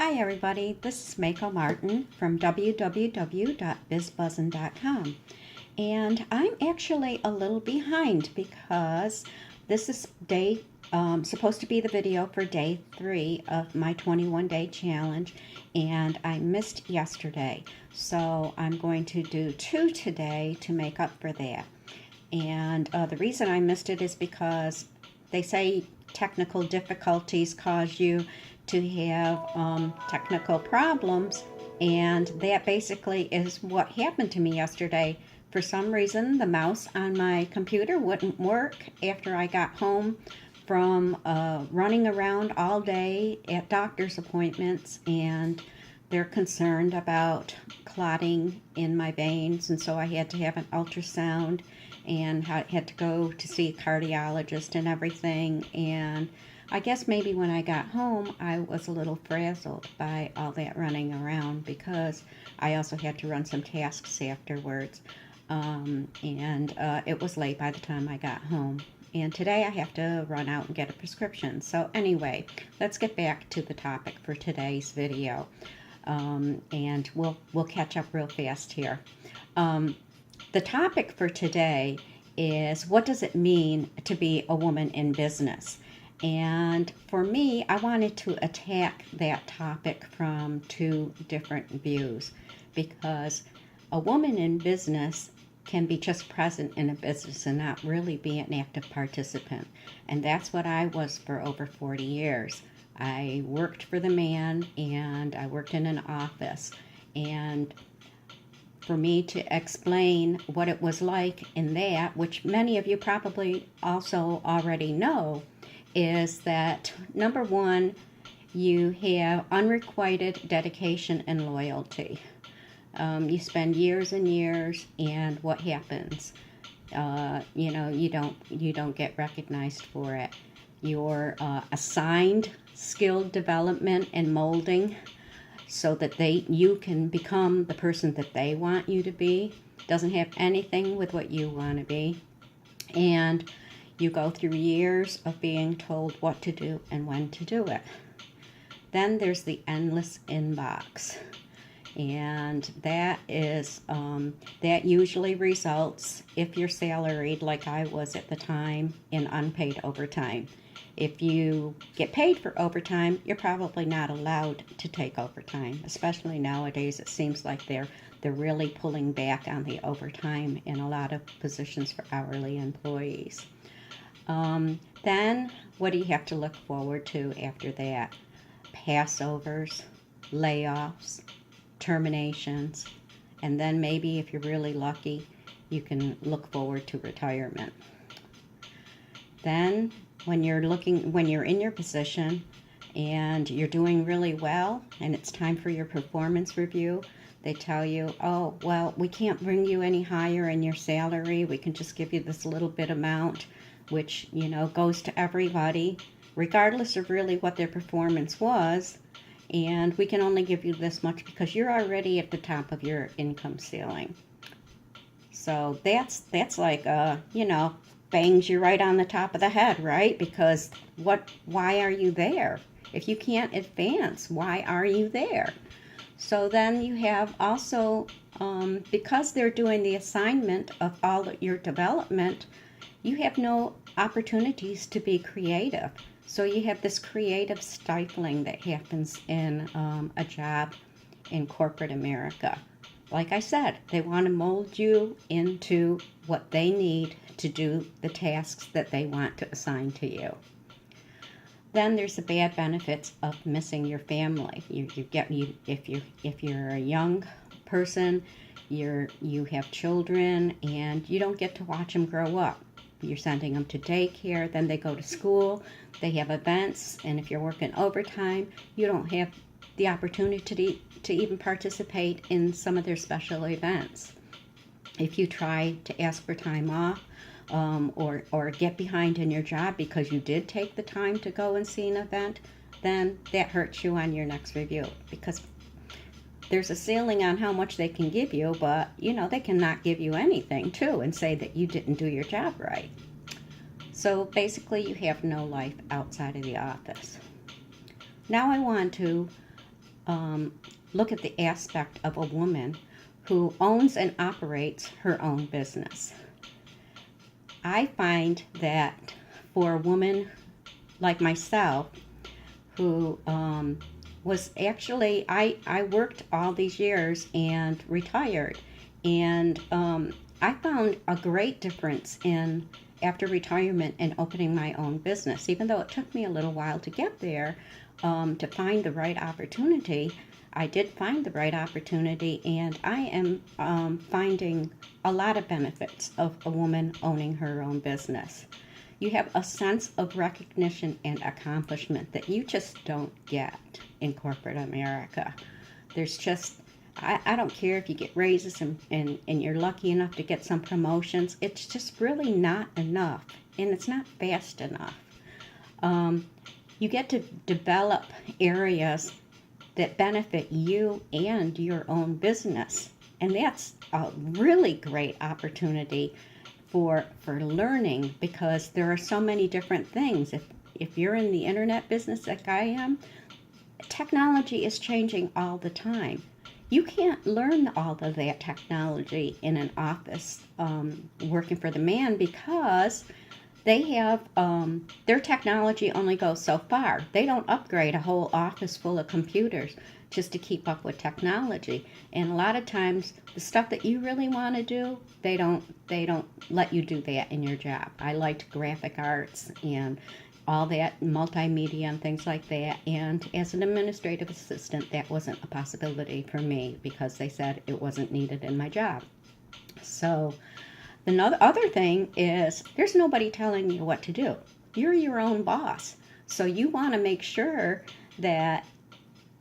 Hi everybody, this is Mako Martin from www.bizbuzzin.com, and I'm actually a little behind because this is supposed to be the video for day 3 of my 21-day challenge, and I missed yesterday, so I'm going to do 2 today to make up for that. And the reason I missed it is because they say technical difficulties cause you to have technical problems, and that basically is what happened to me yesterday. For some reason, the mouse on my computer wouldn't work after I got home from running around all day at doctor's appointments, and they're concerned about clotting in my veins, and so I had to have an ultrasound and had to go to see a cardiologist and everything. And I guess maybe when I got home, I was a little frazzled by all that running around because I also had to run some tasks afterwards. It was late by the time I got home. And today I have to run out and get a prescription. So anyway, let's get back to the topic for today's video. And we'll catch up real fast here. The topic for today is, what does it mean to be a woman in business? And for me, I wanted to attack that topic from 2 different views, because a woman in business can be just present in a business and not really be an active participant. And that's what I was for over 40 years. I worked for the man, and I worked in an office. And for me to explain what it was like in that, which many of you probably also already know, is that number 1, you have unrequited dedication and loyalty. You spend years and years, and what happens? You don't get recognized for it. You're assigned skill development and molding so that you can become the person that they want you to be. Doesn't have anything with what you want to be. And you go through years of being told what to do and when to do it. Then there's the endless inbox. And that is, that usually results, if you're salaried like I was at the time, in unpaid overtime. If you get paid for overtime, you're probably not allowed to take overtime. Especially nowadays, it seems like they're really pulling back on the overtime in a lot of positions for hourly employees. Then, what do you have to look forward to after that? Passovers, layoffs, terminations, and then maybe if you're really lucky, you can look forward to retirement. Then, when you're in your position and you're doing really well and it's time for your performance review, they tell you, oh, well, we can't bring you any higher in your salary. We can just give you this little bit amount, which, goes to everybody, regardless of really what their performance was. And we can only give you this much because you're already at the top of your income ceiling. So that's like, bangs you right on the top of the head, right? Because why are you there? If you can't advance, why are you there? So then you have also, because they're doing the assignment of all your development, you have no opportunities to be creative. So you have this creative stifling that happens in a job in corporate America. Like I said, they want to mold you into what they need to do the tasks that they want to assign to you. Then there's the bad benefits of missing your family. If you're a young person, you have children, and you don't get to watch them grow up. You're sending them to daycare, then they go to school, they have events, and if you're working overtime, you don't have the opportunity to even participate in some of their special events. If you try to ask for time off, or get behind in your job because you did take the time to go and see an event, then that hurts you on your next review, because there's a ceiling on how much they can give you, but they cannot give you anything too and say that you didn't do your job right. So basically you have no life outside of the office. Now I want to look at the aspect of a woman who owns and operates her own business. I find that for a woman like myself, who was actually, I worked all these years and retired, and I found a great difference in after retirement and opening my own business. Even though it took me a little while to get there, to find the right opportunity, I did find the right opportunity, and I am finding a lot of benefits of a woman owning her own business. You have a sense of recognition and accomplishment that you just don't get in corporate America. There's just, I don't care if you get raises and you're lucky enough to get some promotions. It's just really not enough, and it's not fast enough. You get to develop areas that benefit you and your own business, and that's a really great opportunity for learning, because there are so many different things. If you're in the internet business like I am, technology is changing all the time. You can't learn all of that technology in an office working for the man, because they have their technology only goes so far. They don't upgrade a whole office full of computers just to keep up with technology. And a lot of times the stuff that you really want to do, they don't let you do that in your job. I liked graphic arts and all that, multimedia and things like that. And as an administrative assistant, that wasn't a possibility for me, because they said it wasn't needed in my job. So another other thing is, there's nobody telling you what to do. You're your own boss. So you want to make sure that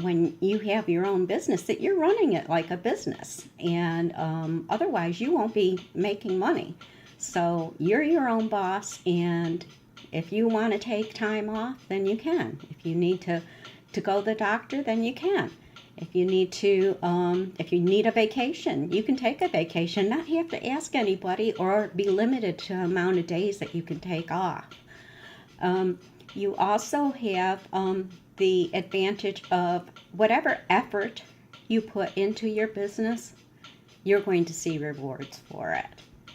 when you have your own business, that you're running it like a business. And otherwise, you won't be making money. So you're your own boss, and if you want to take time off, then you can. If you need to go to the doctor, then you can. If you need a vacation, you can take a vacation, not have to ask anybody or be limited to the amount of days that you can take off. You also have the advantage of whatever effort you put into your business, you're going to see rewards for it.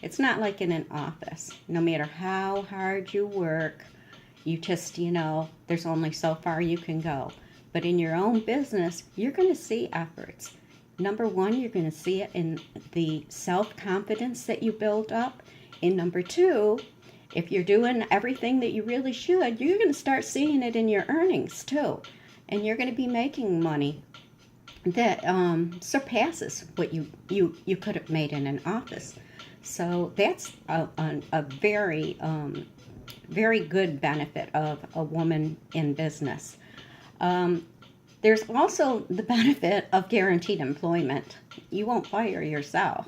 It's not like in an office. No matter how hard you work, you just, there's only so far you can go. But in your own business, you're going to see efforts. Number one, you're going to see it in the self-confidence that you build up. And number two, if you're doing everything that you really should, you're going to start seeing it in your earnings too. And you're going to be making money that surpasses what you could have made in an office. So that's a very, very good benefit of a woman in business. There's also the benefit of guaranteed employment. You won't fire yourself.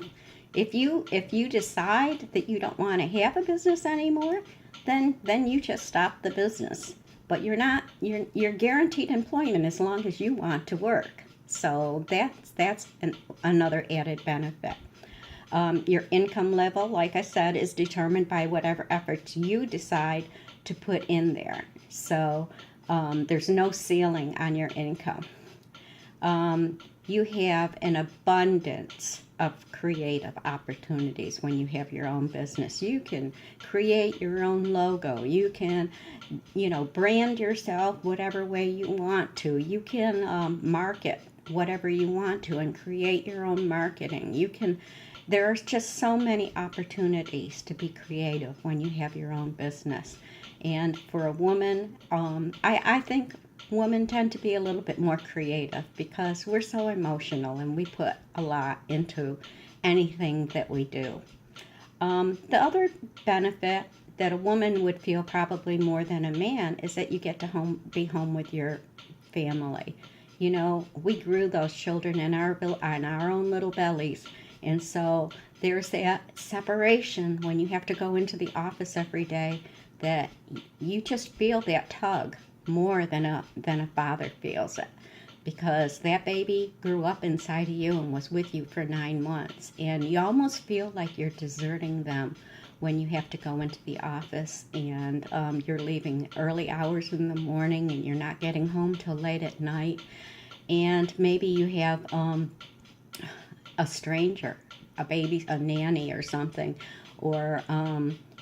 If you decide that you don't want to have a business anymore, then you just stop the business. But you're guaranteed employment as long as you want to work. So that's another added benefit. Your income level, like I said, is determined by whatever efforts you decide to put in there. So there's no ceiling on your income. You have an abundance of creative opportunities when you have your own business. You can create your own logo. You can, brand yourself whatever way you want to. You can market whatever you want to and create your own marketing. There's just so many opportunities to be creative when you have your own business. And for a woman, I think women tend to be a little bit more creative because we're so emotional and we put a lot into anything that we do. The other benefit that a woman would feel probably more than a man is that you get to be home with your family. We grew those children on our own little bellies. And so there's that separation when you have to go into the office every day, that you just feel that tug more than a father feels it, because that baby grew up inside of you and was with you for 9 months, and you almost feel like you're deserting them when you have to go into the office and you're leaving early hours in the morning and you're not getting home till late at night. and maybe you have a stranger, a nanny or something, or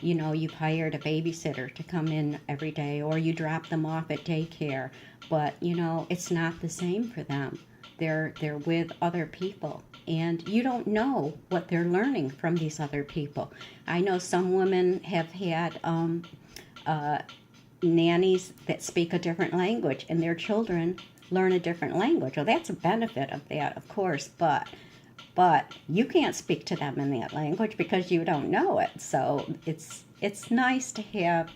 you've hired a babysitter to come in every day, or you drop them off at daycare, but it's not the same for them. They're with other people, and you don't know what they're learning from these other people. I know some women have had nannies that speak a different language, and their children learn a different language. Well, that's a benefit of that, of course, but you can't speak to them in that language because you don't know it. So it's nice to have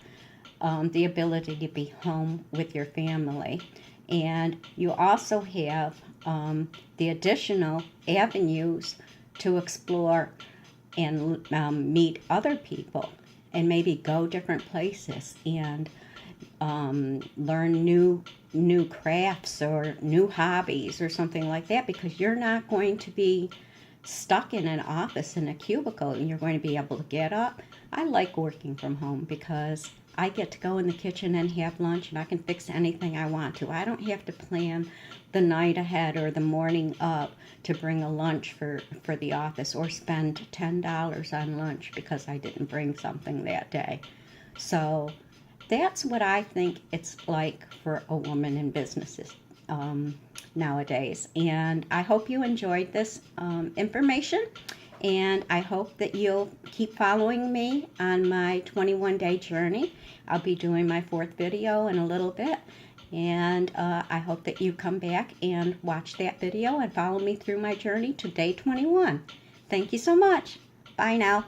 the ability to be home with your family, and you also have the additional avenues to explore and meet other people, and maybe go different places and learn new crafts or new hobbies or something like that, because you're not going to be stuck in an office in a cubicle, and you're going to be able to get up. I like working from home because I get to go in the kitchen and have lunch, and I can fix anything I want to. I don't have to plan the night ahead or the morning up to bring a lunch for the office, or spend $10 on lunch because I didn't bring something that day. So that's what I think it's like for a woman in businesses nowadays. And I hope you enjoyed this information, and I hope that you'll keep following me on my 21-day journey. I'll be doing my 4th video in a little bit, and I hope that you come back and watch that video and follow me through my journey to day 21. Thank you so much. Bye now.